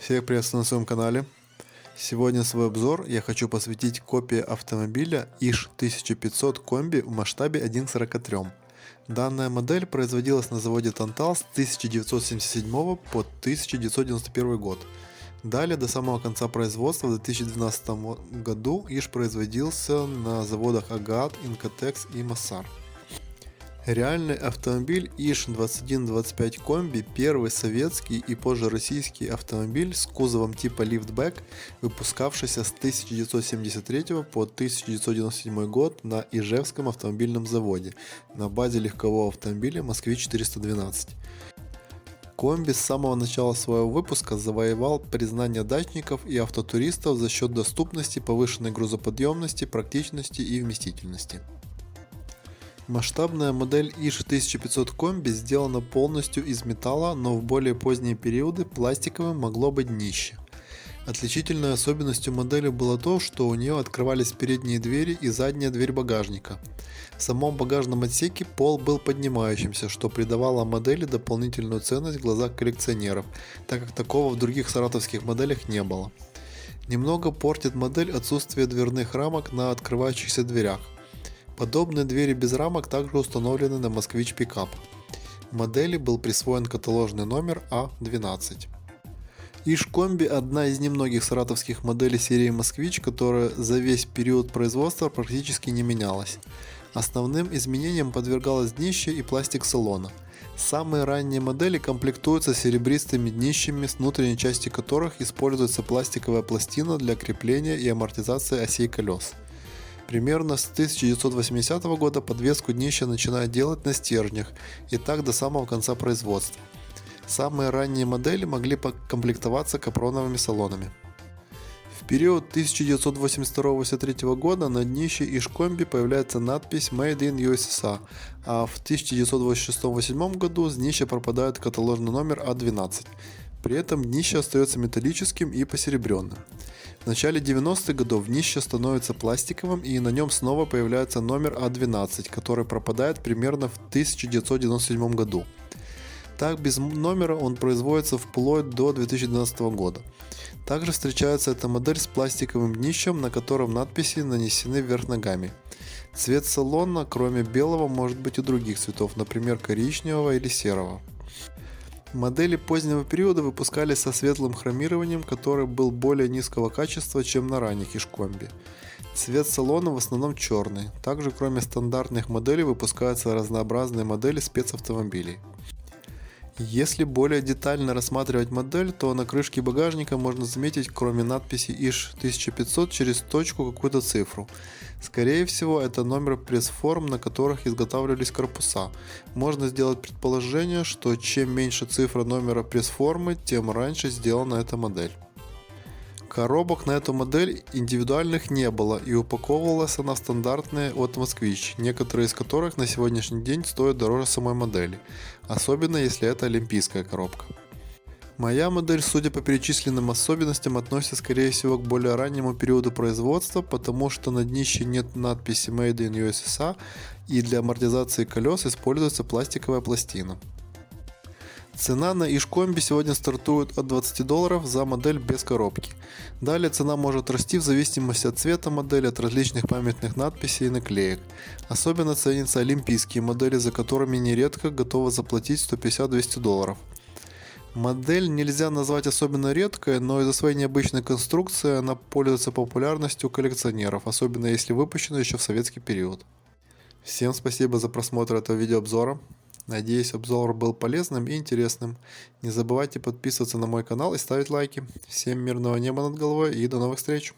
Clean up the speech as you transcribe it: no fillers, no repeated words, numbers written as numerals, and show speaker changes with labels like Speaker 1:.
Speaker 1: Всех приветствую на своем канале. Сегодня свой обзор я хочу посвятить копии автомобиля ИЖ 1500 комби в масштабе 1 к 43. Данная модель производилась на заводе Тантал с 1977 по 1991 год. Далее до самого конца производства в 2012 году ИЖ производился на заводах Агат, Инкотекс и Массар. Реальный автомобиль ИЖ-2125 комби – первый советский и позже российский автомобиль с кузовом типа лифтбэк, выпускавшийся с 1973 по 1997 год на Ижевском автомобильном заводе на базе легкового автомобиля Москвич-412. Комби с самого начала своего выпуска завоевал признание дачников и автотуристов за счет доступности, повышенной грузоподъемности, практичности и вместительности. Масштабная модель ИЖ 1500 комби сделана полностью из металла, но в более поздние периоды пластиковым могло быть днище. Отличительной особенностью модели было то, что у нее открывались передние двери и задняя дверь багажника. В самом багажном отсеке пол был поднимающимся, что придавало модели дополнительную ценность в глазах коллекционеров, так как такого в других саратовских моделях не было. Немного портит модель отсутствие дверных рамок на открывающихся дверях. Подобные двери без рамок также установлены на Москвич пикап. Модели был присвоен каталожный номер А12. ИЖ комби – одна из немногих саратовских моделей серии Москвич, которая за весь период производства практически не менялась. Основным изменениям подвергалось днище и пластик салона. Самые ранние модели комплектуются серебристыми днищами, с внутренней части которых используется пластиковая пластина для крепления и амортизации осей колес. Примерно с 1980 года подвеску днища начинают делать на стержнях, и так до самого конца производства. Самые ранние модели могли комплектоваться капроновыми салонами. В период 1982-1983 года на днище ИЖ комби появляется надпись Made in USSR, а в 1986-1987 году с днища пропадает каталожный номер А12. При этом днище остается металлическим и посеребренным. В начале 90-х годов днище становится пластиковым, и на нем снова появляется номер А12, который пропадает примерно в 1997 году. Так без номера он производится вплоть до 2012 года. Также встречается эта модель с пластиковым днищем, на котором надписи нанесены вверх ногами. Цвет салона, кроме белого, может быть и других цветов, например коричневого или серого. Модели позднего периода выпускались со светлым хромированием, который был более низкого качества, чем на ранних ИЖ комби. Цвет салона в основном черный. Также кроме стандартных моделей выпускаются разнообразные модели спецавтомобилей. Если более детально рассматривать модель, то на крышке багажника можно заметить, кроме надписи ИЖ 1500, через точку какую-то цифру. Скорее всего, это номер пресс-форм, на которых изготавливались корпуса. Можно сделать предположение, что чем меньше цифра номера пресс-формы, тем раньше сделана эта модель. Коробок на эту модель индивидуальных не было, и упаковывалась она в стандартные от Москвич, некоторые из которых на сегодняшний день стоят дороже самой модели, особенно если это олимпийская коробка. Моя модель, судя по перечисленным особенностям, относится скорее всего к более раннему периоду производства, потому что на днище нет надписи Made in USSR, и для амортизации колес используется пластиковая пластина. Цена на ИЖ комби сегодня стартует от $20 за модель без коробки. Далее цена может расти в зависимости от цвета модели, от различных памятных надписей и наклеек. Особенно ценятся олимпийские модели, за которыми нередко готовы заплатить $150-200. Модель нельзя назвать особенно редкой, но из-за своей необычной конструкции она пользуется популярностью у коллекционеров, особенно если выпущена еще в советский период. Всем спасибо за просмотр этого видеообзора. Надеюсь, обзор был полезным и интересным. Не забывайте подписываться на мой канал и ставить лайки. Всем мирного неба над головой и до новых встреч!